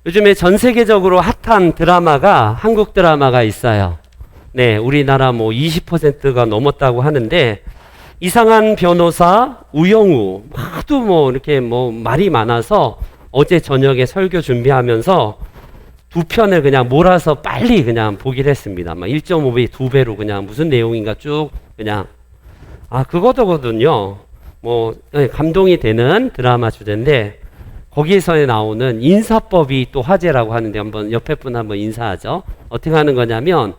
요즘에 전 세계적으로 핫한 드라마가 한국 드라마가 있어요. 네, 우리나라 뭐 20%가 넘었다고 하는데 이상한 변호사 우영우 하도 뭐 이렇게 뭐 말이 많아서 어제 저녁에 설교 준비하면서 두 편을 그냥 몰아서 빨리 그냥 보기로 했습니다. 막 1.5배, 2배로 그냥 무슨 내용인가 쭉 그냥 그거거든요. 뭐 감동이 되는 드라마 주제인데 거기에서 나오는 인사법이 또 화제라고 하는데 한번 옆에 분 한번 인사하죠. 어떻게 하는 거냐면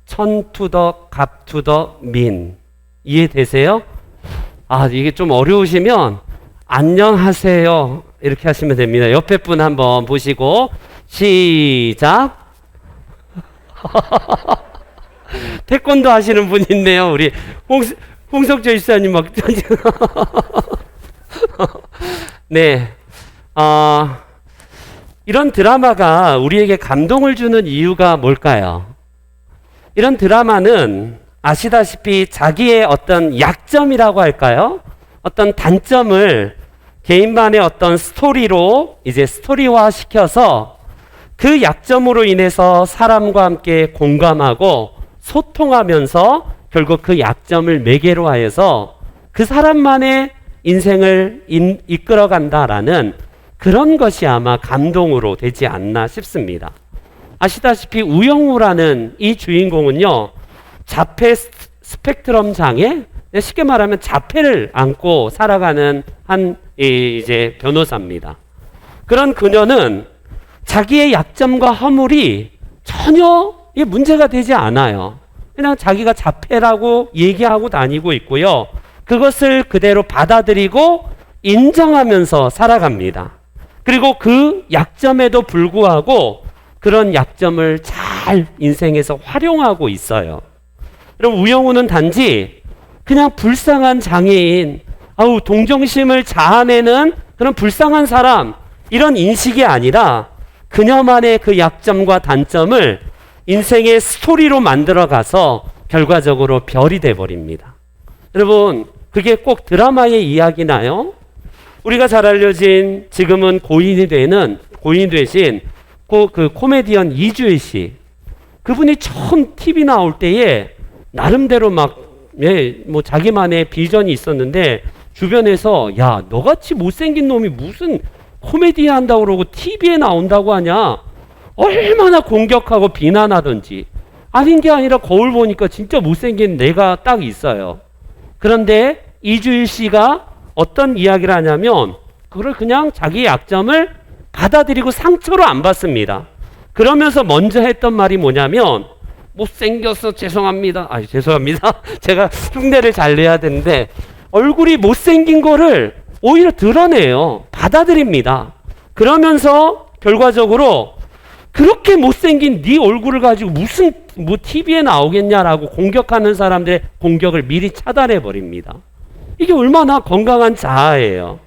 천투더 갑투더 민 이해되세요? 이게 좀 어려우시면 안녕하세요 이렇게 하시면 됩니다. 옆에 분 한번 보시고 시작. 태권도 하시는 분 있네요. 우리 홍석조 일사님 막 네. 이런 드라마가 우리에게 감동을 주는 이유가 뭘까요? 이런 드라마는 아시다시피 자기의 어떤 약점이라고 할까요? 어떤 단점을 개인만의 어떤 스토리로 이제 스토리화 시켜서 그 약점으로 인해서 사람과 함께 공감하고 소통하면서 결국 그 약점을 매개로 하여서 그 사람만의 인생을 이끌어간다라는 그런 것이 아마 감동으로 되지 않나 싶습니다. 아시다시피 우영우라는 이 주인공은요, 자폐 스펙트럼 장애, 쉽게 말하면 자폐를 안고 살아가는 이제 변호사입니다. 그런 그녀는 자기의 약점과 허물이 전혀 문제가 되지 않아요. 그냥 자기가 자폐라고 얘기하고 다니고 있고요. 그것을 그대로 받아들이고 인정하면서 살아갑니다. 그리고 그 약점에도 불구하고 그런 약점을 잘 인생에서 활용하고 있어요. 그럼 우영우는 단지 그냥 불쌍한 장애인, 동정심을 자아내는 그런 불쌍한 사람, 이런 인식이 아니라 그녀만의 그 약점과 단점을 인생의 스토리로 만들어가서 결과적으로 별이 돼버립니다. 여러분, 그게 꼭 드라마의 이야기나요? 우리가 잘 알려진 지금은 고인이 되신 그 코미디언 이주일 씨, 그분이 처음 TV 나올 때에 나름대로 뭐 자기만의 비전이 있었는데 주변에서 야, 너같이 못생긴 놈이 무슨 코미디 한다고 그러고 TV에 나온다고 하냐, 얼마나 공격하고 비난하던지. 아닌 게 아니라 거울 보니까 진짜 못생긴 내가 딱 있어요. 그런데 이주일 씨가 어떤 이야기를 하냐면 그걸 그냥 자기 약점을 받아들이고 상처로 안 받습니다. 그러면서 먼저 했던 말이 뭐냐면 못생겨서 죄송합니다. 죄송합니다. 제가 흉내를 잘 내야 되는데 얼굴이 못생긴 거를 오히려 드러내요. 받아들입니다. 그러면서 결과적으로 그렇게 못생긴 네 얼굴을 가지고 무슨 TV에 나오겠냐라고 공격하는 사람들의 공격을 미리 차단해 버립니다. 이게 얼마나 건강한 자아예요.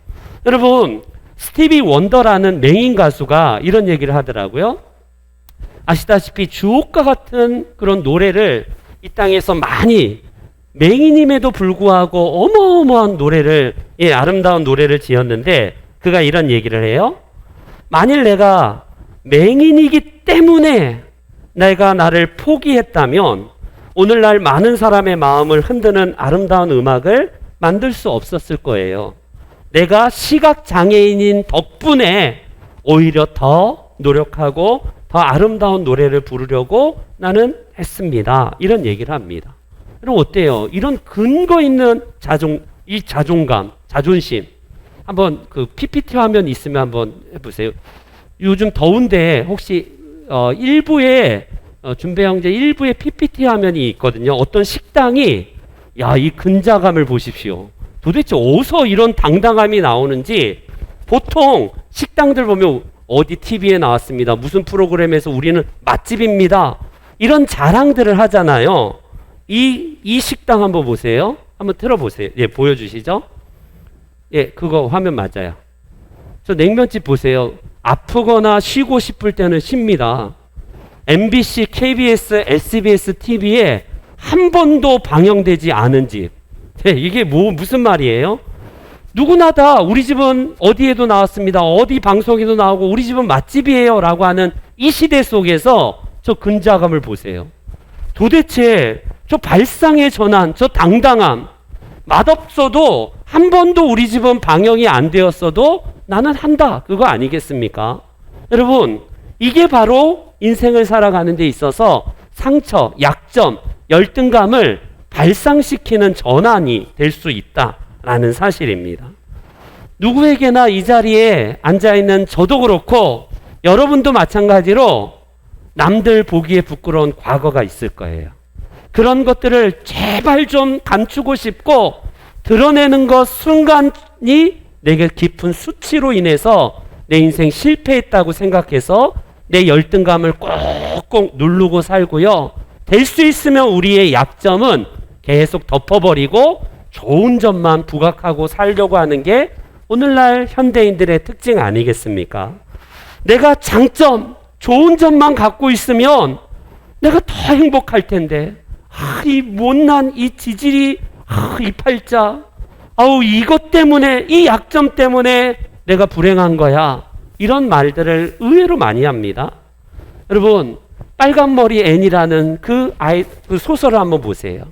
여러분, 스티비 원더라는 맹인 가수가 이런 얘기를 하더라고요. 아시다시피 주옥과 같은 그런 노래를 이 땅에서 많이, 맹인임에도 불구하고 어마어마한 노래를, 아름다운 노래를 지었는데 그가 이런 얘기를 해요. 만일 내가 맹인이기 때문에 내가 나를 포기했다면 오늘날 많은 사람의 마음을 흔드는 아름다운 음악을 만들 수 없었을 거예요. 내가 시각장애인인 덕분에 오히려 더 노력하고 더 아름다운 노래를 부르려고 나는 했습니다. 이런 얘기를 합니다. 그럼 어때요? 이런 근거 있는 자존감, 자존심. 한번 그 PPT 화면 있으면 한번 해보세요. 요즘 더운데 혹시 일부에 준배 형제 일부에 PPT 화면이 있거든요. 어떤 식당이 이 근자감을 보십시오. 도대체 어디서 이런 당당함이 나오는지. 보통 식당들 보면 어디 TV에 나왔습니다. 무슨 프로그램에서 우리는 맛집입니다. 이런 자랑들을 하잖아요. 이 식당 한번 보세요. 한번 틀어보세요. 보여주시죠. 그거 화면 맞아요. 저 냉면집 보세요. 아프거나 쉬고 싶을 때는 쉽니다. MBC, KBS, SBS TV에 한 번도 방영되지 않은 집. 이게 무슨 말이에요? 누구나 다 우리 집은 어디에도 나왔습니다. 어디 방송에도 나오고 우리 집은 맛집이에요 라고 하는 이 시대 속에서 저 근자감을 보세요. 도대체 저 발상의 전환, 저 당당함, 맛없어도 한 번도 우리 집은 방영이 안 되었어도 나는 한다. 그거 아니겠습니까? 여러분, 이게 바로 인생을 살아가는 데 있어서 상처, 약점, 열등감을 발상시키는 전환이 될 수 있다라는 사실입니다. 누구에게나 이 자리에 앉아있는 저도 그렇고 여러분도 마찬가지로 남들 보기에 부끄러운 과거가 있을 거예요. 그런 것들을 제발 좀 감추고 싶고 드러내는 것 순간이 내게 깊은 수치로 인해서 내 인생 실패했다고 생각해서 내 열등감을 꼭꼭 누르고 살고요. 될 수 있으면 우리의 약점은 계속 덮어버리고 좋은 점만 부각하고 살려고 하는 게 오늘날 현대인들의 특징 아니겠습니까? 내가 장점, 좋은 점만 갖고 있으면 내가 더 행복할 텐데 이 못난 이 지질이 이 팔자 이것 때문에 이 약점 때문에 내가 불행한 거야. 이런 말들을 의외로 많이 합니다. 여러분, 빨간머리 앤이라는 그 소설을 한번 보세요.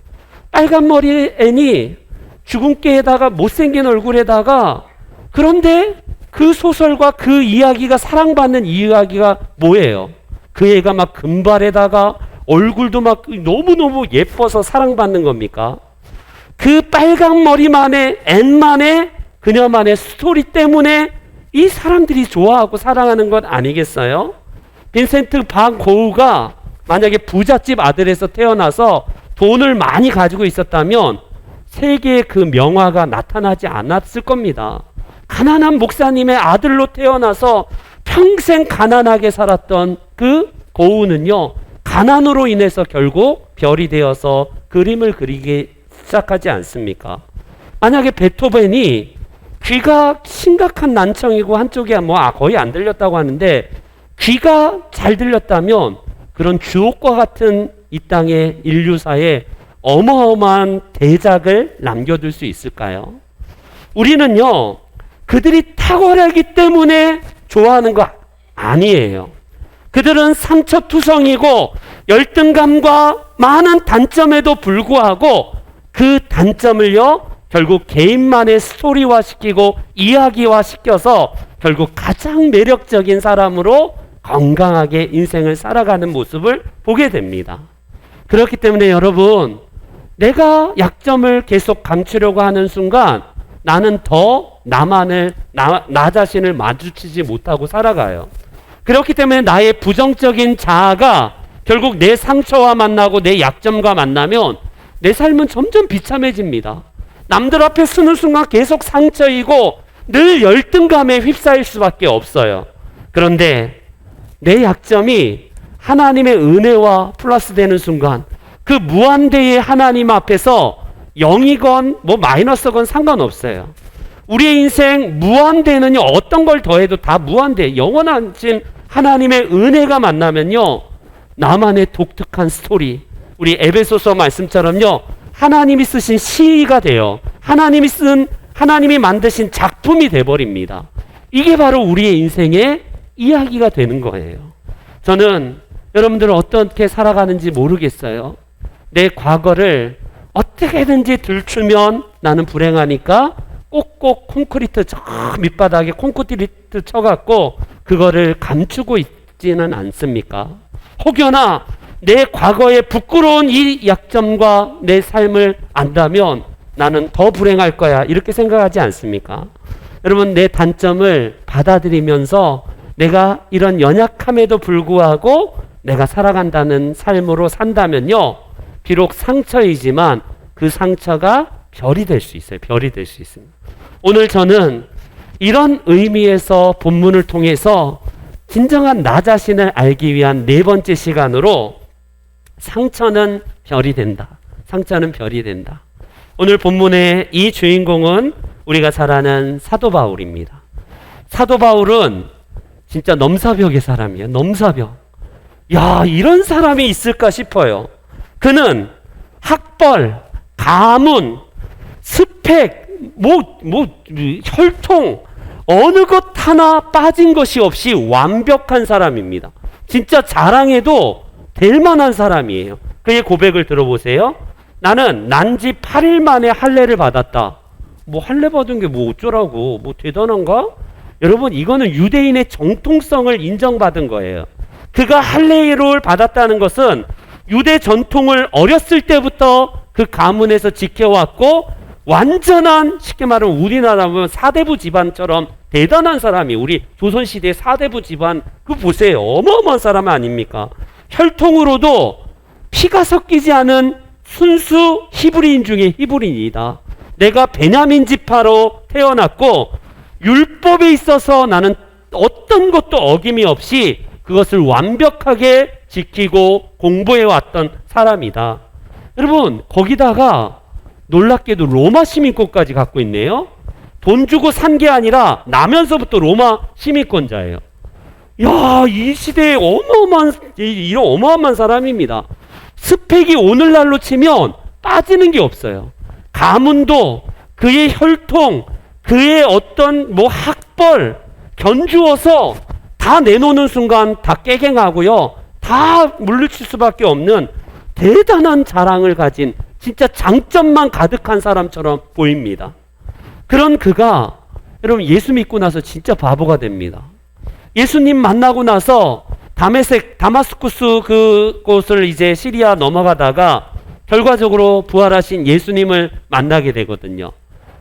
빨간머리 앤이 주근깨에다가 못생긴 얼굴에다가 그런데 그 소설과 그 이야기가 사랑받는 이야기가 뭐예요? 그 애가 막 금발에다가 얼굴도 막 너무너무 예뻐서 사랑받는 겁니까? 그 빨간 머리만의 앤만의 그녀만의 스토리 때문에 이 사람들이 좋아하고 사랑하는 것 아니겠어요? 빈센트 반 고흐가 만약에 부잣집 아들에서 태어나서 돈을 많이 가지고 있었다면 세계의 그 명화가 나타나지 않았을 겁니다. 가난한 목사님의 아들로 태어나서 평생 가난하게 살았던 그 고흐는요, 가난으로 인해서 결국 별이 되어서 그림을 그리기 시작하지 않습니까? 만약에 베토벤이 귀가 심각한 난청이고 한쪽이 거의 안 들렸다고 하는데 귀가 잘 들렸다면 그런 주옥과 같은 이 땅의 인류사에 어마어마한 대작을 남겨둘 수 있을까요? 우리는요, 그들이 탁월하기 때문에 좋아하는 거 아니에요. 그들은 상처투성이고 열등감과 많은 단점에도 불구하고 그 단점을요, 결국 개인만의 스토리화시키고 이야기화시켜서 결국 가장 매력적인 사람으로 건강하게 인생을 살아가는 모습을 보게 됩니다. 그렇기 때문에 여러분, 내가 약점을 계속 감추려고 하는 순간 나는 더 나 자신을 마주치지 못하고 살아가요. 그렇기 때문에 나의 부정적인 자아가 결국 내 상처와 만나고 내 약점과 만나면 내 삶은 점점 비참해집니다. 남들 앞에 서는 순간 계속 상처이고 늘 열등감에 휩싸일 수밖에 없어요. 그런데 내 약점이 하나님의 은혜와 플러스 되는 순간 그 무한대의 하나님 앞에서 0이건 마이너스건 상관없어요. 우리의 인생 무한대는요, 어떤 걸 더해도 다 무한대, 영원하신 하나님의 은혜가 만나면요, 나만의 독특한 스토리, 우리 에베소서 말씀처럼요, 하나님이 쓰신 시가 돼요. 하나님이 만드신 작품이 돼버립니다. 이게 바로 우리의 인생의 이야기가 되는 거예요. 저는 여러분들은 어떻게 살아가는지 모르겠어요. 내 과거를 어떻게든지 들추면 나는 불행하니까 꼭꼭 콘크리트 저 밑바닥에 콘크리트 쳐갖고 그거를 감추고 있지는 않습니까? 혹여나 내 과거의 부끄러운 이 약점과 내 삶을 안다면 나는 더 불행할 거야, 이렇게 생각하지 않습니까? 여러분, 내 단점을 받아들이면서 내가 이런 연약함에도 불구하고 내가 살아간다는 삶으로 산다면요, 비록 상처이지만 그 상처가 별이 될 수 있어요. 별이 될 수 있습니다. 오늘 저는 이런 의미에서 본문을 통해서 진정한 나 자신을 알기 위한 네 번째 시간으로 상처는 별이 된다. 상처는 별이 된다. 오늘 본문의 이 주인공은 우리가 잘 아는 사도 바울입니다. 사도 바울은 진짜 넘사벽의 사람이에요. 넘사벽. 야, 이런 사람이 있을까 싶어요. 그는 학벌, 가문, 스펙, 혈통, 어느 것 하나 빠진 것이 없이 완벽한 사람입니다. 진짜 자랑해도 될 만한 사람이에요. 그의 고백을 들어보세요. 나는 난지 8일 만에 할례를 받았다. 뭐 할례 받은 게 뭐 어쩌라고, 뭐 대단한가? 여러분, 이거는 유대인의 정통성을 인정받은 거예요. 그가 할례를 받았다는 것은 유대 전통을 어렸을 때부터 그 가문에서 지켜왔고, 완전한, 쉽게 말하면 우리나라 보면 사대부 집안처럼 대단한 사람이, 우리 조선시대 사대부 집안, 그거 보세요. 어마어마한 사람 아닙니까? 혈통으로도 피가 섞이지 않은 순수 히브리인 중에 히브리인이다. 내가 베냐민 지파로 태어났고, 율법에 있어서 나는 어떤 것도 어김이 없이 그것을 완벽하게 지키고 공부해왔던 사람이다. 여러분, 거기다가 놀랍게도 로마 시민권까지 갖고 있네요. 돈 주고 산 게 아니라 나면서부터 로마 시민권자예요. 야, 이 시대에 이런 어마어마한 사람입니다. 스펙이 오늘날로 치면 빠지는 게 없어요. 가문도, 그의 혈통, 그의 어떤 학벌 견주어서 다 내놓는 순간 다 깨갱하고요, 다 물리칠 수밖에 없는 대단한 자랑을 가진, 진짜 장점만 가득한 사람처럼 보입니다. 그런 그가, 여러분, 예수 믿고 나서 진짜 바보가 됩니다. 예수님 만나고 나서 다마스쿠스 그곳을 이제 시리아 넘어가다가 결과적으로 부활하신 예수님을 만나게 되거든요.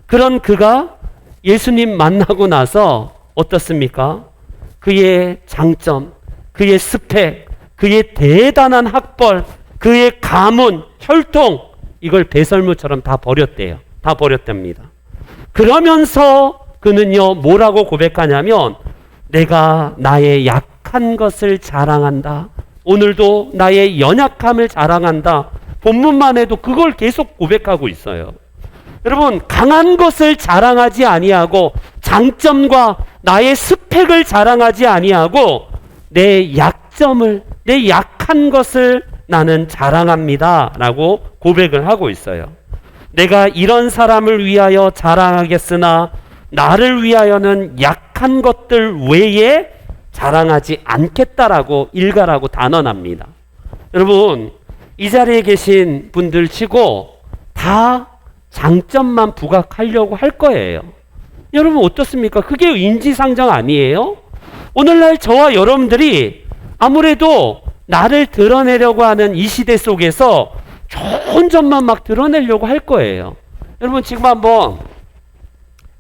그런 그가 예수님 만나고 나서 어떻습니까? 그의 장점, 그의 스펙, 그의 대단한 학벌, 그의 가문, 혈통, 이걸 배설물처럼 다 버렸대요. 다 버렸답니다. 그러면서 그는요, 뭐라고 고백하냐면, 내가 나의 약한 것을 자랑한다. 오늘도 나의 연약함을 자랑한다. 본문만 해도 그걸 계속 고백하고 있어요. 여러분, 강한 것을 자랑하지 아니하고, 장점과 나의 스펙을 자랑하지 아니하고, 내 약점을, 내 약한 것을 나는 자랑합니다 라고 고백을 하고 있어요. 내가 이런 사람을 위하여 자랑하겠으나 나를 위하여는 약한 것들 외에 자랑하지 않겠다라고 일가라고 단언합니다. 여러분, 이 자리에 계신 분들 치고 다 장점만 부각하려고 할 거예요. 여러분, 어떻습니까? 그게 인지상정 아니에요? 오늘날 저와 여러분들이 아무래도 나를 드러내려고 하는 이 시대 속에서 좋은 점만 막 드러내려고 할 거예요. 여러분, 지금 한번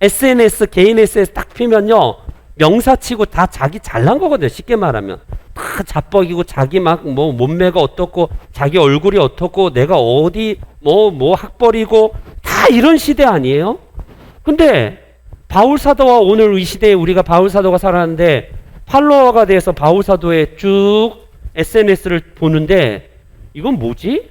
SNS, 개인 SNS 딱 피면요, 명사치고 다 자기 잘난 거거든요. 쉽게 말하면 다 자뻑이고, 자기 막 몸매가 어떻고, 자기 얼굴이 어떻고, 내가 어디 학벌이고, 다 이런 시대 아니에요? 근데 바울 사도와 오늘 이 시대에 우리가 바울 사도가 살았는데 팔로워가 돼서 바울 사도의 쭉 SNS를 보는데, 이건 뭐지?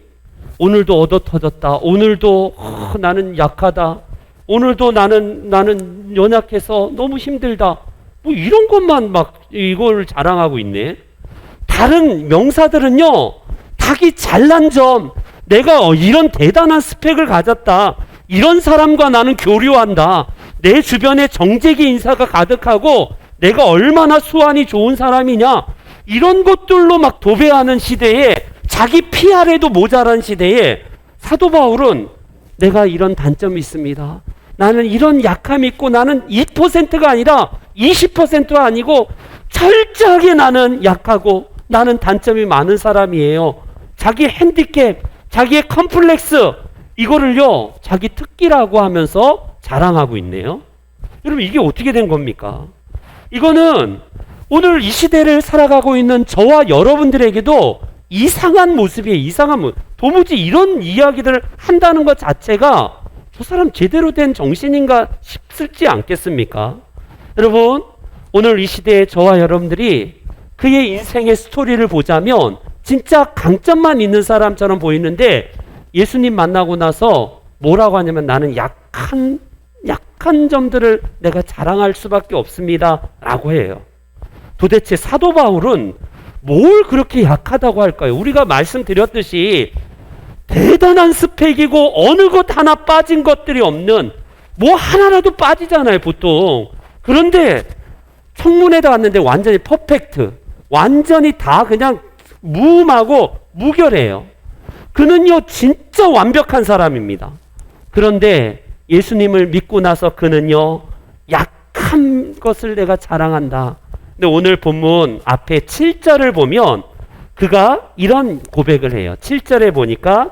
오늘도 얻어 터졌다. 오늘도 나는 약하다. 오늘도 나는 연약해서 너무 힘들다. 뭐 이런 것만 막 이걸 자랑하고 있네. 다른 명사들은요, 자기 잘난 점, 내가 이런 대단한 스펙을 가졌다. 이런 사람과 나는 교류한다. 내 주변에 정재기 인사가 가득하고 내가 얼마나 수완이 좋은 사람이냐. 이런 것들로 막 도배하는 시대에, 자기 PR에도 모자란 시대에 사도 바울은 내가 이런 단점이 있습니다. 나는 이런 약함이 있고, 나는 2%가 아니라 20%가 아니고 철저하게 나는 약하고 나는 단점이 많은 사람이에요. 자기 핸디캡, 자기의 컴플렉스, 이거를요 자기 특기라고 하면서 자랑하고 있네요. 여러분, 이게 어떻게 된 겁니까? 이거는 오늘 이 시대를 살아가고 있는 저와 여러분들에게도 이상한 모습이에요. 이상한 모습. 도무지 이런 이야기들을 한다는 것 자체가 저 사람 제대로 된 정신인가 싶지 않겠습니까? 여러분, 오늘 이 시대에 저와 여러분들이 그의 인생의 스토리를 보자면 진짜 강점만 있는 사람처럼 보이는데, 예수님 만나고 나서 뭐라고 하냐면, 나는 약한 점들을 내가 자랑할 수밖에 없습니다 라고 해요. 도대체 사도 바울은 뭘 그렇게 약하다고 할까요? 우리가 말씀드렸듯이 대단한 스펙이고 어느 것 하나 빠진 것들이 없는 뭐 하나라도 빠지잖아요, 보통. 그런데 청문회에 왔는데 완전히 퍼펙트. 완전히 다 그냥 무음하고 무결해요. 그는요, 진짜 완벽한 사람입니다. 그런데 예수님을 믿고 나서 그는요, 약한 것을 내가 자랑한다. 근데 오늘 본문 앞에 7절을 보면 그가 이런 고백을 해요. 7절에 보니까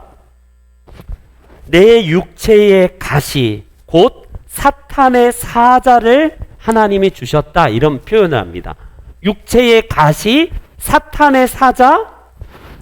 내 육체의 가시 곧 사탄의 사자를 하나님이 주셨다, 이런 표현을 합니다. 육체의 가시, 사탄의 사자.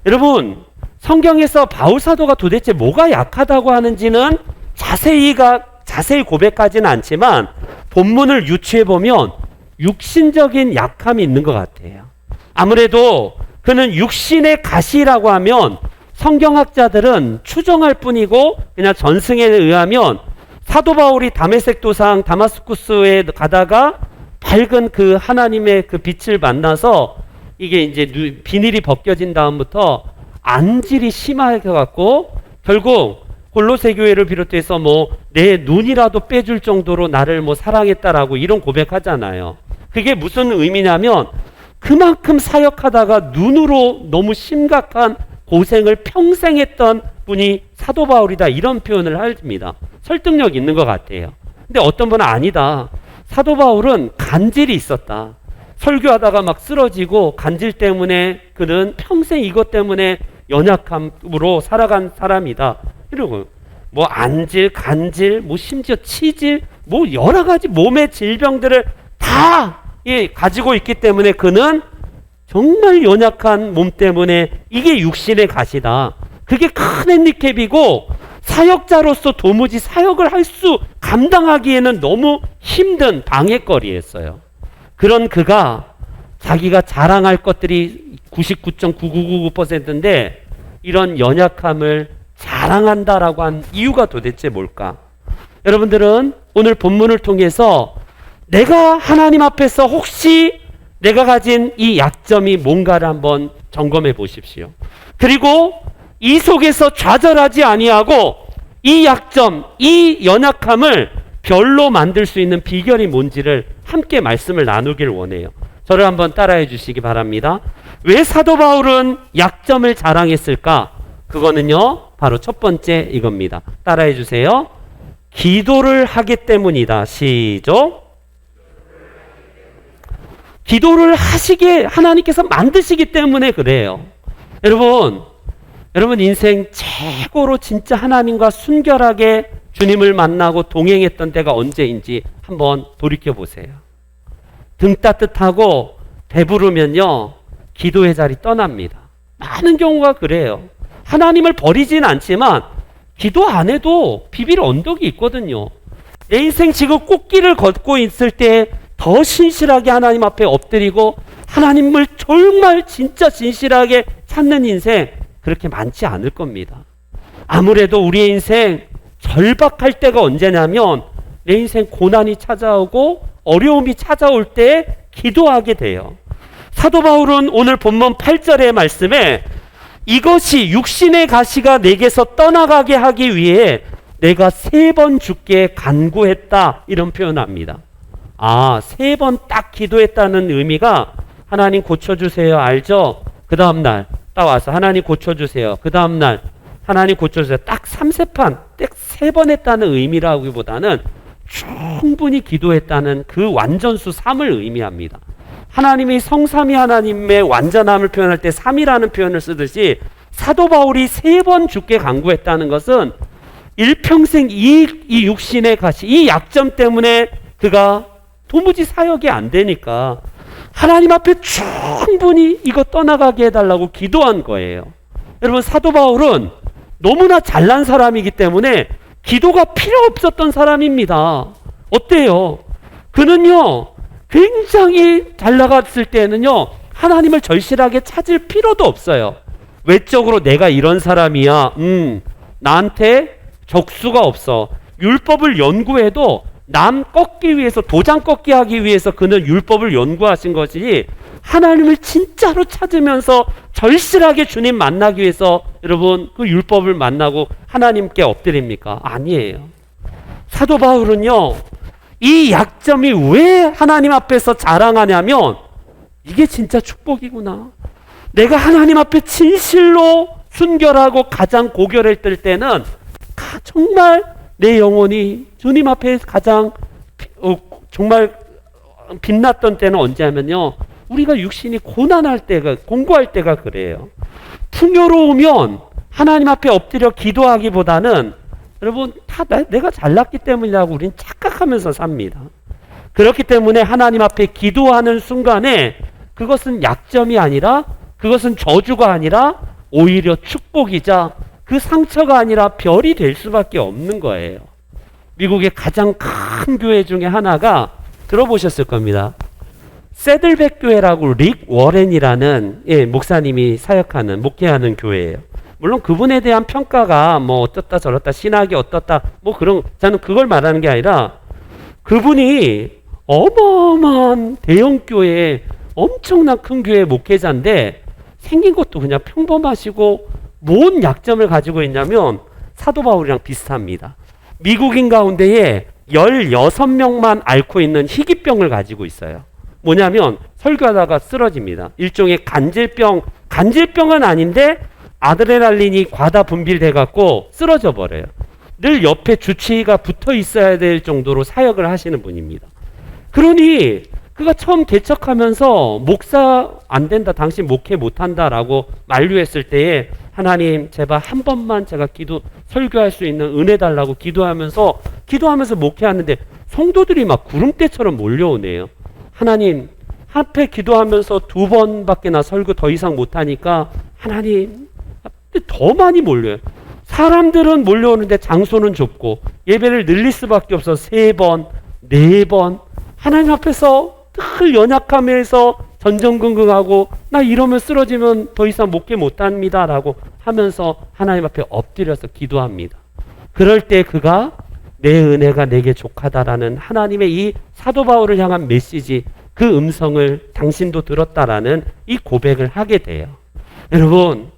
여러분, 성경에서 바울 사도가 도대체 뭐가 약하다고 하는지는 자세히 고백하지는 않지만 본문을 유추해 보면 육신적인 약함이 있는 것 같아요. 아무래도 그는 육신의 가시라고 하면 성경학자들은 추정할 뿐이고, 그냥 전승에 의하면 사도 바울이 다메섹 도상 다마스쿠스에 가다가 밝은 그 하나님의 그 빛을 만나서 이게 이제 비닐이 벗겨진 다음부터 안질이 심하게 갖고 결국 골로새 교회를 비롯해서 뭐 내 눈이라도 빼줄 정도로 나를 뭐 사랑했다라고 이런 고백하잖아요. 그게 무슨 의미냐면 그만큼 사역하다가 눈으로 너무 심각한 고생을 평생 했던 분이 사도 바울이다, 이런 표현을 합니다. 설득력 있는 것 같아요. 근데 어떤 분은 아니다, 사도 바울은 간질이 있었다. 설교하다가 막 쓰러지고 간질 때문에 그는 평생 이것 때문에 연약함으로 살아간 사람이다. 이러고 뭐 안질, 간질, 뭐 심지어 치질, 뭐 여러 가지 몸의 질병들을 다 가지고 있기 때문에 그는 정말 연약한 몸 때문에 이게 육신의 가시다. 그게 큰 핸디캡이고 사역자로서 도무지 사역을 감당하기에는 너무 힘든 방해거리였어요. 그런 그가 자기가 자랑할 것들이 99.9999%인데 이런 연약함을 자랑한다라고 한 이유가 도대체 뭘까? 여러분들은 오늘 본문을 통해서 내가 하나님 앞에서 혹시 내가 가진 이 약점이 뭔가를 한번 점검해 보십시오. 그리고 이 속에서 좌절하지 아니하고 이 약점, 이 연약함을 별로 만들 수 있는 비결이 뭔지를 함께 말씀을 나누길 원해요. 저를 한번 따라해 주시기 바랍니다. 왜 사도 바울은 약점을 자랑했을까? 그거는요, 바로 첫 번째 이겁니다. 따라해 주세요. 기도를 하기 때문이다. 시작. 기도를 하시게 하나님께서 만드시기 때문에 그래요. 여러분 인생 최고로 진짜 하나님과 순결하게 주님을 만나고 동행했던 때가 언제인지 한번 돌이켜 보세요. 등 따뜻하고 배부르면요, 기도의 자리 떠납니다. 많은 경우가 그래요. 하나님을 버리진 않지만 기도 안 해도 비빌 언덕이 있거든요. 내 인생 지금 꽃길을 걷고 있을 때 더 신실하게 하나님 앞에 엎드리고 하나님을 정말 진짜 진실하게 찾는 인생 그렇게 많지 않을 겁니다. 아무래도 우리의 인생 절박할 때가 언제냐면 내 인생 고난이 찾아오고 어려움이 찾아올 때 기도하게 돼요. 사도 바울은 오늘 본문 8절의 말씀에 이것이 육신의 가시가 내게서 떠나가게 하기 위해 내가 3번 주께 간구했다, 이런 표현합니다. 3번 딱 기도했다는 의미가 하나님 고쳐주세요, 알죠? 그 다음날 딱 와서 하나님 고쳐주세요, 그 다음날 하나님 고쳐주세요, 딱 3세판 딱 3번 했다는 의미라기보다는 충분히 기도했다는 그 완전수 3을 의미합니다. 하나님이 성삼위 하나님의 완전함을 표현할 때 3이라는 표현을 쓰듯이 사도 바울이 3번 주께 간구했다는 것은 일평생 이 육신의 가시, 이 약점 때문에 그가 도무지 사역이 안 되니까 하나님 앞에 충분히 이거 떠나가게 해달라고 기도한 거예요. 여러분, 사도 바울은 너무나 잘난 사람이기 때문에 기도가 필요 없었던 사람입니다. 어때요? 그는요, 굉장히 잘 나갔을 때는요, 하나님을 절실하게 찾을 필요도 없어요. 외적으로 내가 이런 사람이야, 나한테 적수가 없어. 율법을 연구해도 남 꺾기 위해서, 도장 꺾기 하기 위해서 그는 율법을 연구하신 것이 하나님을 진짜로 찾으면서 절실하게 주님 만나기 위해서 여러분 그 율법을 만나고 하나님께 엎드립니까? 아니에요. 사도 바울은요, 이 약점이 왜 하나님 앞에서 자랑하냐면 이게 진짜 축복이구나. 내가 하나님 앞에 진실로 순결하고 가장 고결했을 때는 정말 내 영혼이 주님 앞에 가장 정말 빛났던 때는 언제 하면요, 우리가 육신이 고난할 때가, 공고할 때가 그래요. 풍요로우면 하나님 앞에 엎드려 기도하기보다는 여러분 다 내가 잘났기 때문이라고 우리는 착각하면서 삽니다. 그렇기 때문에 하나님 앞에 기도하는 순간에 그것은 약점이 아니라, 그것은 저주가 아니라 오히려 축복이자 그 상처가 아니라 별이 될 수밖에 없는 거예요. 미국의 가장 큰 교회 중에 하나가 들어보셨을 겁니다. 세들백 교회라고 릭 워렌이라는 목사님이 사역하는, 목회하는 교회예요. 물론 그분에 대한 평가가 뭐 어떻다 저렇다, 신학이 어떻다, 뭐 그런, 저는 그걸 말하는 게 아니라 그분이 어마어마한 대형 교회, 엄청난 큰 교회 목회자인데 생긴 것도 그냥 평범하시고 뭔 약점을 가지고 있냐면 사도 바울이랑 비슷합니다. 미국인 가운데에 16명만 앓고 있는 희귀병을 가지고 있어요. 뭐냐면 설교하다가 쓰러집니다. 일종의 간질병은 아닌데 아드레날린이 과다 분비돼 갖고 쓰러져 버려요. 늘 옆에 주치의가 붙어 있어야 될 정도로 사역을 하시는 분입니다. 그러니 그가 처음 개척하면서 목사 안 된다, 당신 목회 못 한다라고 만류했을 때에 하나님 제발 한 번만 제가 설교할 수 있는 은혜 달라고 기도하면서 목회하는데 성도들이 막 구름대처럼 몰려오네요. 하나님 앞에 기도하면서 2번밖에 설교 더 이상 못하니까 하나님, 더 많이 몰려요. 사람들은 몰려오는데 장소는 좁고 예배를 늘릴 수밖에 없어 3번, 4번 하나님 앞에서 늘 연약함에서 전전긍긍하고 나 이러면 쓰러지면 더 이상 목회 못합니다 라고 하면서 하나님 앞에 엎드려서 기도합니다. 그럴 때 그가 내 은혜가 내게 족하다라는 하나님의 이 사도 바울을 향한 메시지, 그 음성을 당신도 들었다라는 이 고백을 하게 돼요. 여러분,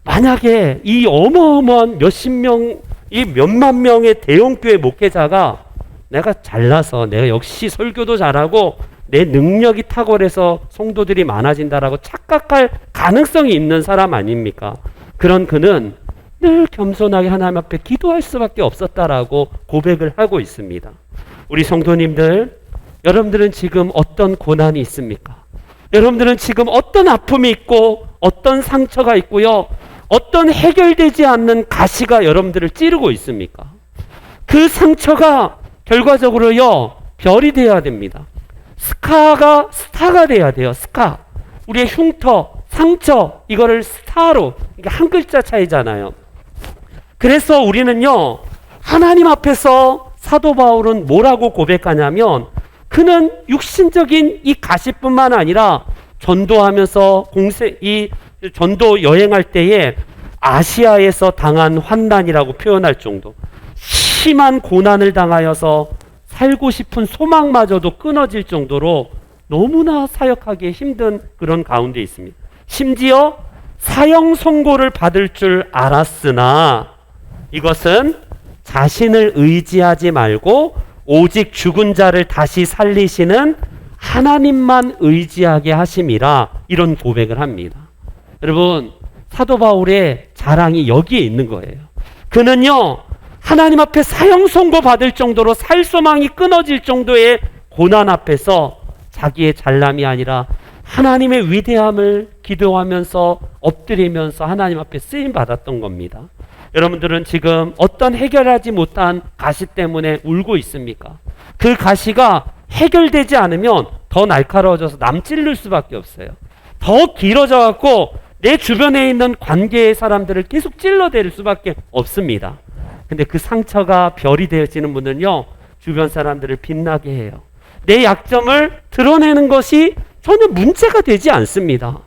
만약에 이 어마어마한 몇십 명, 이 몇만 명의 대형교회 목회자가 내가 잘나서 내가 역시 설교도 잘하고 내 능력이 탁월해서 성도들이 많아진다라고 착각할 가능성이 있는 사람 아닙니까? 그런 그는 늘 겸손하게 하나님 앞에 기도할 수밖에 없었다라고 고백을 하고 있습니다. 우리 성도님들, 여러분들은 지금 어떤 고난이 있습니까? 여러분들은 지금 어떤 아픔이 있고 어떤 상처가 있고요, 어떤 해결되지 않는 가시가 여러분들을 찌르고 있습니까? 그 상처가 결과적으로요, 별이 되어야 됩니다. 스타가 돼야 돼요. 스카. 우리의 흉터, 상처, 이거를 스타로, 이게 한 글자 차이잖아요. 그래서 우리는요, 하나님 앞에서 사도 바울은 뭐라고 고백하냐면, 그는 육신적인 이 가시뿐만 아니라 전도하면서 전도 여행할 때에 아시아에서 당한 환난이라고 표현할 정도, 심한 고난을 당하여서 살고 싶은 소망마저도 끊어질 정도로 너무나 사역하기 힘든 그런 가운데 있습니다. 심지어 사형 선고를 받을 줄 알았으나 이것은 자신을 의지하지 말고 오직 죽은 자를 다시 살리시는 하나님만 의지하게 하심이라, 이런 고백을 합니다. 여러분, 사도 바울의 자랑이 여기에 있는 거예요. 그는요, 하나님 앞에 사형 선고 받을 정도로 살 소망이 끊어질 정도의 고난 앞에서 자기의 잘남이 아니라 하나님의 위대함을 기도하면서 엎드리면서 하나님 앞에 쓰임 받았던 겁니다. 여러분들은 지금 어떤 해결하지 못한 가시 때문에 울고 있습니까? 그 가시가 해결되지 않으면 더 날카로워져서 남 찌를 수밖에 없어요. 더 길어져 갖고 내 주변에 있는 관계의 사람들을 계속 찔러댈 수밖에 없습니다. 근데 그 상처가 별이 되어지는 분은요, 주변 사람들을 빛나게 해요. 내 약점을 드러내는 것이 전혀 문제가 되지 않습니다.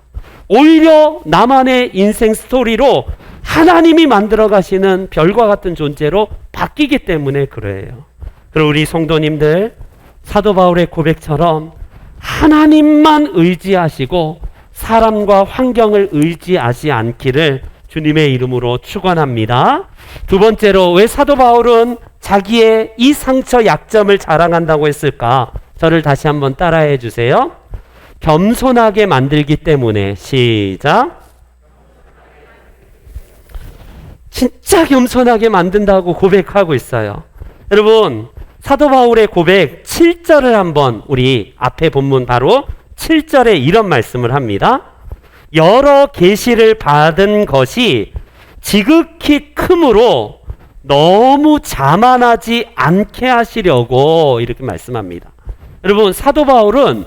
오히려 나만의 인생 스토리로 하나님이 만들어 가시는 별과 같은 존재로 바뀌기 때문에 그래요. 그리고 우리 성도님들, 사도 바울의 고백처럼 하나님만 의지하시고 사람과 환경을 의지하지 않기를 주님의 이름으로 축원합니다. 두 번째로 왜 사도 바울은 자기의 이 상처 약점을 자랑한다고 했을까? 저를 다시 한번 따라해 주세요. 겸손하게 만들기 때문에. 시작. 진짜 겸손하게 만든다고 고백하고 있어요. 여러분, 사도 바울의 고백 7절을 한번 우리 앞에 본문 바로 7절에 이런 말씀을 합니다. 여러 계시를 받은 것이 지극히 크므로 너무 자만하지 않게 하시려고 이렇게 말씀합니다. 여러분, 사도 바울은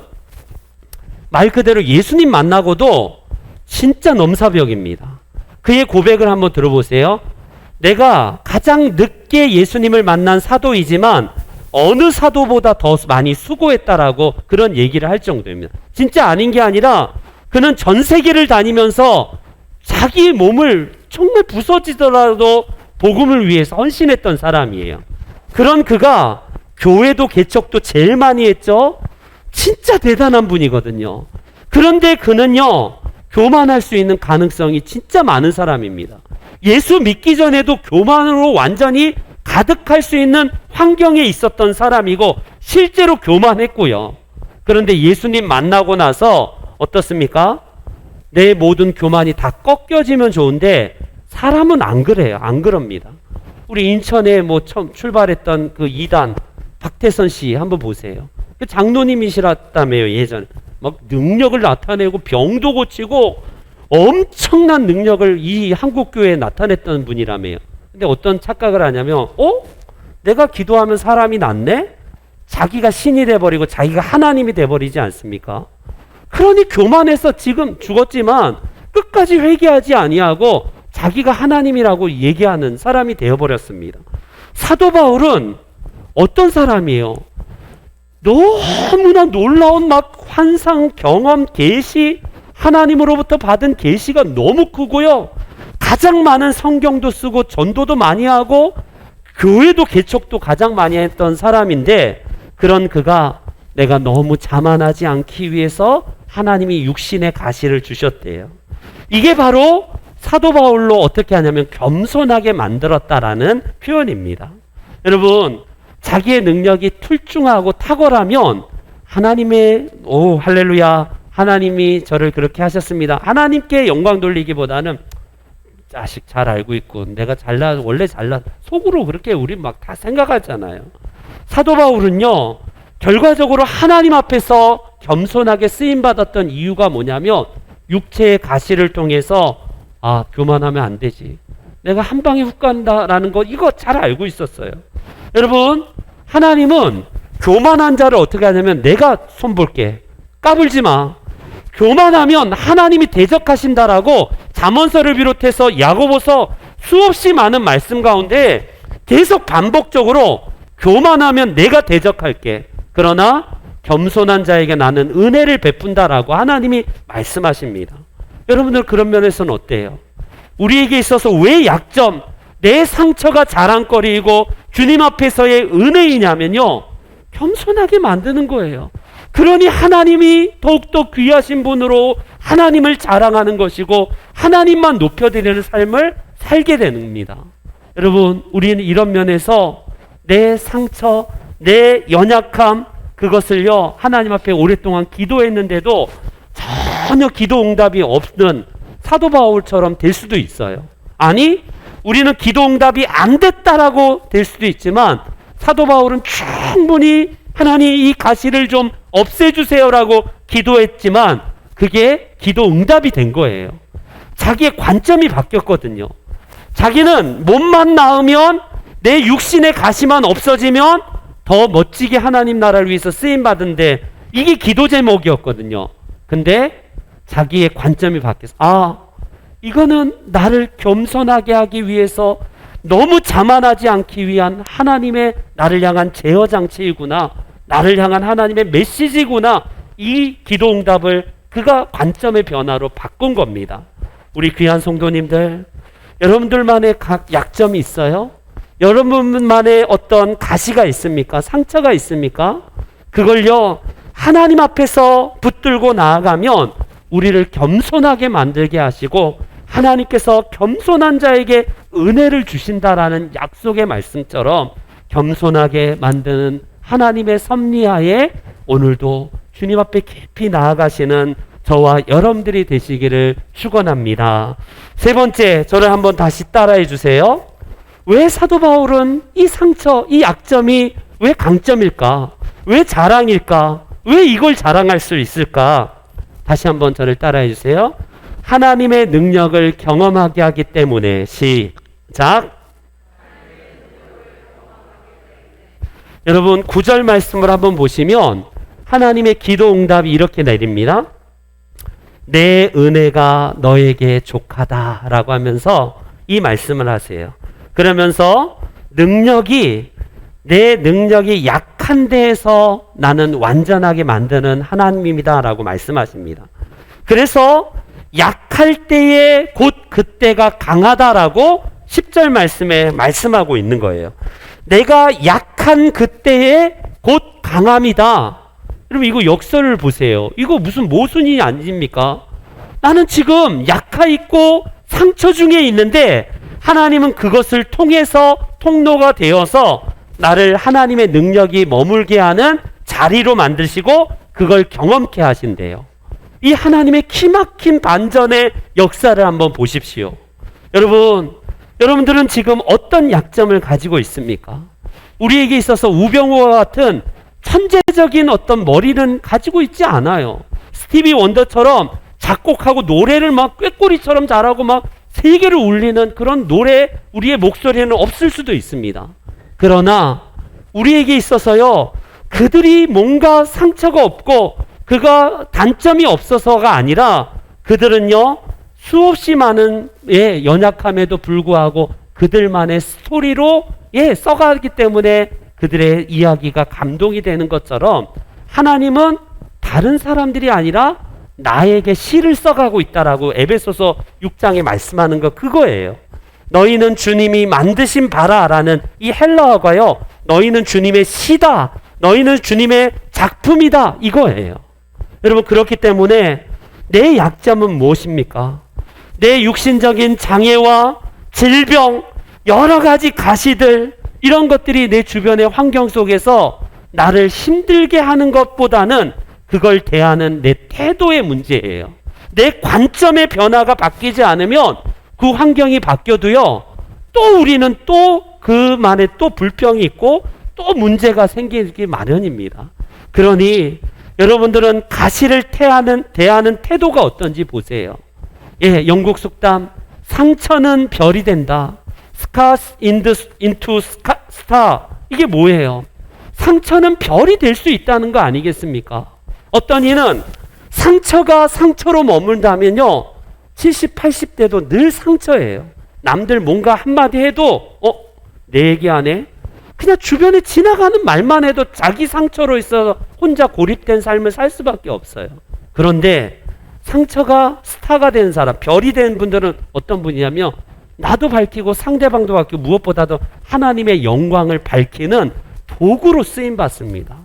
말 그대로 예수님 만나고도 진짜 넘사벽입니다. 그의 고백을 한번 들어보세요. 내가 가장 늦게 예수님을 만난 사도이지만 어느 사도보다 더 많이 수고했다라고 그런 얘기를 할 정도입니다. 진짜 아닌 게 아니라 그는 전 세계를 다니면서 자기 몸을 정말 부서지더라도 복음을 위해서 헌신했던 사람이에요. 그런 그가 교회도 개척도 제일 많이 했죠. 진짜 대단한 분이거든요. 그런데 그는요, 교만할 수 있는 가능성이 진짜 많은 사람입니다. 예수 믿기 전에도 교만으로 완전히 가득할 수 있는 환경에 있었던 사람이고 실제로 교만했고요. 그런데 예수님 만나고 나서 어떻습니까? 내 모든 교만이 다 꺾여지면 좋은데 사람은 안 그래요. 안 그럽니다. 우리 인천에 처음 출발했던 그 2단 박태선 씨 한번 보세요. 그 장로님이시랐다며요. 예전에 막 능력을 나타내고 병도 고치고 엄청난 능력을 이 한국교회에 나타냈던 분이라며요. 근데 어떤 착각을 하냐면 내가 기도하면 사람이 낫네? 자기가 신이 돼버리고 자기가 하나님이 돼버리지 않습니까? 그러니 교만해서 지금 죽었지만 끝까지 회개하지 아니하고 자기가 하나님이라고 얘기하는 사람이 되어버렸습니다. 사도 바울은 어떤 사람이에요? 너무나 놀라운 막 환상, 경험, 계시, 하나님으로부터 받은 계시가 너무 크고요. 가장 많은 성경도 쓰고 전도도 많이 하고 교회도 개척도 가장 많이 했던 사람인데 그런 그가 내가 너무 자만하지 않기 위해서 하나님이 육신의 가시를 주셨대요. 이게 바로 사도 바울로 어떻게 하냐면 겸손하게 만들었다라는 표현입니다. 여러분, 자기의 능력이 출중하고 탁월하면 하나님의 할렐루야, 하나님이 저를 그렇게 하셨습니다. 하나님께 영광 돌리기보다는 자식 잘 알고 있고 내가 원래 잘나 속으로 그렇게 우리 막 다 생각하잖아요. 사도 바울은요, 결과적으로 하나님 앞에서 겸손하게 쓰임 받았던 이유가 뭐냐면 육체의 가시를 통해서 교만하면 안 되지. 내가 한 방에 훅 간다라는 거 이거 잘 알고 있었어요. 여러분, 하나님은 교만한 자를 어떻게 하냐면 내가 손볼게. 까불지 마. 교만하면 하나님이 대적하신다라고 잠언서를 비롯해서 야고보서 수없이 많은 말씀 가운데 계속 반복적으로 교만하면 내가 대적할게. 그러나 겸손한 자에게 나는 은혜를 베푼다라고 하나님이 말씀하십니다. 여러분들 그런 면에서는 어때요? 우리에게 있어서 왜 약점, 내 상처가 자랑거리이고 주님 앞에서의 은혜이냐면요, 겸손하게 만드는 거예요. 그러니 하나님이 더욱더 귀하신 분으로 하나님을 자랑하는 것이고 하나님만 높여드리는 삶을 살게 됩니다. 여러분, 우리는 이런 면에서 내 상처, 내 연약함, 그것을요 하나님 앞에 오랫동안 기도했는데도 전혀 기도 응답이 없는 사도 바울처럼 될 수도 있어요. 아니, 우리는 기도 응답이 안 됐다라고 될 수도 있지만 사도 바울은 충분히 하나님 이 가시를 좀 없애주세요라고 기도했지만 그게 기도 응답이 된 거예요. 자기의 관점이 바뀌었거든요. 자기는 몸만 나으면 내 육신의 가시만 없어지면 더 멋지게 하나님 나라를 위해서 쓰임받은데 이게 기도 제목이었거든요. 근데 자기의 관점이 바뀌어서 이거는 나를 겸손하게 하기 위해서 너무 자만하지 않기 위한 하나님의 나를 향한 제어 장치이구나, 나를 향한 하나님의 메시지구나, 이 기도 응답을 그가 관점의 변화로 바꾼 겁니다. 우리 귀한 성도님들, 여러분들만의 각 약점이 있어요? 여러분만의 어떤 가시가 있습니까? 상처가 있습니까? 그걸요 하나님 앞에서 붙들고 나아가면 우리를 겸손하게 만들게 하시고 하나님께서 겸손한 자에게 은혜를 주신다라는 약속의 말씀처럼 겸손하게 만드는 하나님의 섭리하에 오늘도 주님 앞에 깊이 나아가시는 저와 여러분들이 되시기를 축원합니다. 세 번째, 저를 한번 다시 따라해 주세요. 왜 사도 바울은 이 상처, 이 약점이 왜 강점일까? 왜 자랑일까? 왜 이걸 자랑할 수 있을까? 다시 한번 저를 따라해 주세요. 하나님의 능력을 경험하게 하기 때문에. 시작. 여러분 9절 말씀을 한번 보시면 하나님의 기도 응답이 이렇게 내립니다. 내 은혜가 너에게 족하다 라고 하면서 이 말씀을 하세요. 그러면서 내 능력이 약한 데에서 나는 완전하게 만드는 하나님입니다 라고 말씀하십니다. 그래서 약할 때에 곧 그때가 강하다라고 10절 말씀에 말씀하고 있는 거예요. 내가 약한 그때에 곧 강함이다. 여러분 이거 역설을 보세요. 이거 무슨 모순이 아닙니까? 나는 지금 약하 있고 상처 중에 있는데 하나님은 그것을 통해서 통로가 되어서 나를 하나님의 능력이 머물게 하는 자리로 만드시고 그걸 경험케 하신대요. 이 하나님의 기막힌 반전의 역사를 한번 보십시오. 여러분들은 지금 어떤 약점을 가지고 있습니까? 우리에게 있어서 우병우와 같은 천재적인 어떤 머리는 가지고 있지 않아요. 스티비 원더처럼 작곡하고 노래를 막 꾀꼬리처럼 잘하고 막 세계를 울리는 그런 노래, 우리의 목소리는 없을 수도 있습니다. 그러나 우리에게 있어서요, 그들이 뭔가 상처가 없고 그가 단점이 없어서가 아니라 그들은요 수없이 많은 연약함에도 불구하고 그들만의 스토리로 써가기 때문에 그들의 이야기가 감동이 되는 것처럼 하나님은 다른 사람들이 아니라 나에게 시를 써가고 있다라고 에베소서 6장에 말씀하는 거 그거예요. 너희는 주님이 만드신 바라라는 이 헬라어가요, 너희는 주님의 시다, 너희는 주님의 작품이다 이거예요. 여러분 그렇기 때문에 내 약점은 무엇입니까? 내 육신적인 장애와 질병, 여러 가지 가시들, 이런 것들이 내 주변의 환경 속에서 나를 힘들게 하는 것보다는 그걸 대하는 내 태도의 문제예요. 내 관점의 변화가 바뀌지 않으면 그 환경이 바뀌어도요, 또 우리는 또 그만의 또 불평이 있고 또 문제가 생기기 마련입니다. 그러니 여러분들은 가시를 대하는 태도가 어떤지 보세요. 영국 속담 상처는 별이 된다. Scars into star. 이게 뭐예요? 상처는 별이 될 수 있다는 거 아니겠습니까? 어떤 이는 상처가 상처로 머문다면요 70, 80대도 늘 상처예요. 남들 뭔가 한마디 해도 내 얘기 안 해? 그냥 주변에 지나가는 말만 해도 자기 상처로 있어서 혼자 고립된 삶을 살 수밖에 없어요. 그런데 상처가 스타가 된 사람, 별이 된 분들은 어떤 분이냐면 나도 밝히고 상대방도 밝히고 무엇보다도 하나님의 영광을 밝히는 도구로 쓰임받습니다.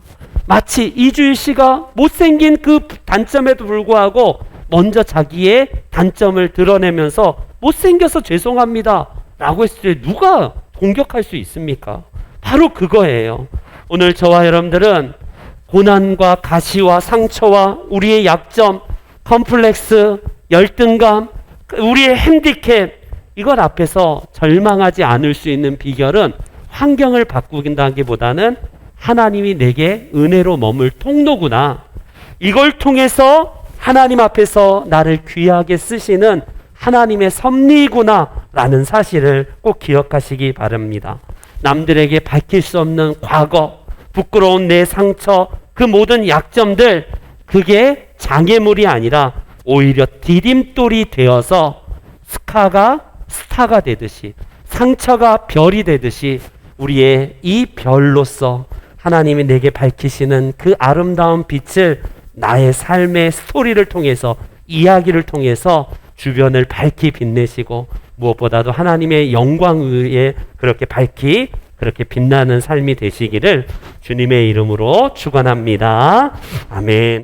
마치 이주일 씨가 못생긴 그 단점에도 불구하고 먼저 자기의 단점을 드러내면서 못생겨서 죄송합니다 라고 했을 때 누가 공격할 수 있습니까? 바로 그거예요. 오늘 저와 여러분들은 고난과 가시와 상처와 우리의 약점, 컴플렉스, 열등감, 우리의 핸디캡, 이걸 앞에서 절망하지 않을 수 있는 비결은 환경을 바꾸긴다기보다는 하나님이 내게 은혜로 머물 통로구나. 이걸 통해서 하나님 앞에서 나를 귀하게 쓰시는 하나님의 섭리구나 라는 사실을 꼭 기억하시기 바랍니다. 남들에게 밝힐 수 없는 과거, 부끄러운 내 상처, 그 모든 약점들, 그게 장애물이 아니라 오히려 디딤돌이 되어서 스타가 되듯이, 상처가 별이 되듯이 우리의 이 별로서 하나님이 내게 밝히시는 그 아름다운 빛을 나의 삶의 스토리를 통해서, 이야기를 통해서 주변을 밝히 빛내시고 무엇보다도 하나님의 영광 위에 그렇게 밝히 그렇게 빛나는 삶이 되시기를 주님의 이름으로 축원합니다. 아멘.